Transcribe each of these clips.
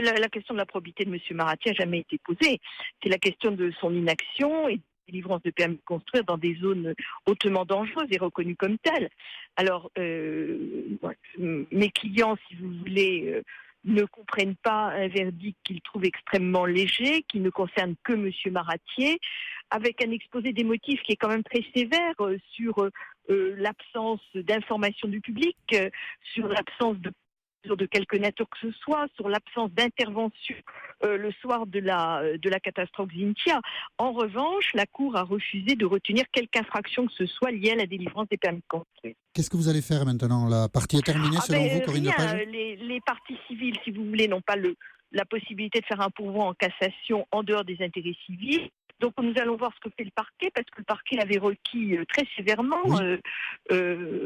La question de la probité de M. Maratier n'a jamais été posée. C'est la question de son inaction et de la délivrance de permis de construire dans des zones hautement dangereuses et reconnues comme telles. Alors, mes clients, si vous voulez, ne comprennent pas un verdict qu'ils trouvent extrêmement léger, qui ne concerne que M. Maratier, avec un exposé des motifs qui est quand même très sévère sur l'absence d'information du public, sur l'absence de quelque nature que ce soit, sur l'absence d'intervention le soir de la catastrophe Xynthia. En revanche, la Cour a refusé de retenir quelque infraction que ce soit liée à la délivrance des permis de construire. Qu'est-ce que vous allez faire maintenant? La partie est terminée selon vous, Corinne Rien. Lepage? Les parties civiles, si vous voulez, n'ont pas la possibilité de faire un pourvoi en cassation en dehors des intérêts civils. Donc nous allons voir ce que fait le parquet, parce que le parquet l'avait requis très sévèrement. Oui.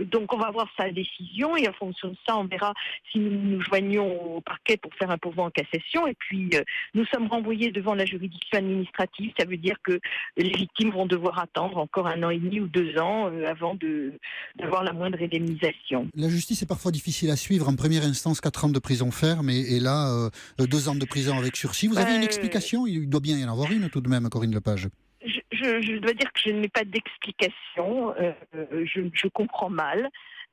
Donc on va voir sa décision, et en fonction de ça, on verra si nous nous joignons au parquet pour faire un pourvoi en cassation. Et puis nous sommes renvoyés devant la juridiction administrative. Ça veut dire que les victimes vont devoir attendre encore 1 an et demi ou 2 ans avant d'avoir la moindre indemnisation. La justice est parfois difficile à suivre. En première instance, 4 ans de prison ferme et là, 2 ans de prison avec sursis. Vous avez une explication? Il doit bien y en avoir une tout de même, Corinne Lepage. Je dois dire que je n'ai pas d'explication. Je comprends mal.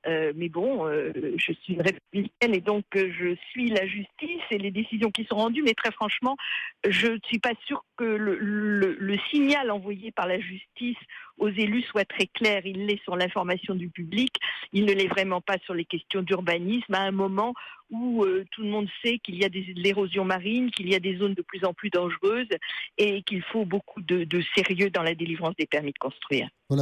Mais bon, je suis une républicaine et donc je suis la justice et les décisions qui sont rendues. Mais très franchement, je ne suis pas sûre que le signal envoyé par la justice aux élus soit très clair. Il l'est sur l'information du public. Il ne l'est vraiment pas sur les questions d'urbanisme à un moment où tout le monde sait qu'il y a de l'érosion marine, qu'il y a des zones de plus en plus dangereuses et qu'il faut beaucoup de sérieux dans la délivrance des permis de construire. Voilà.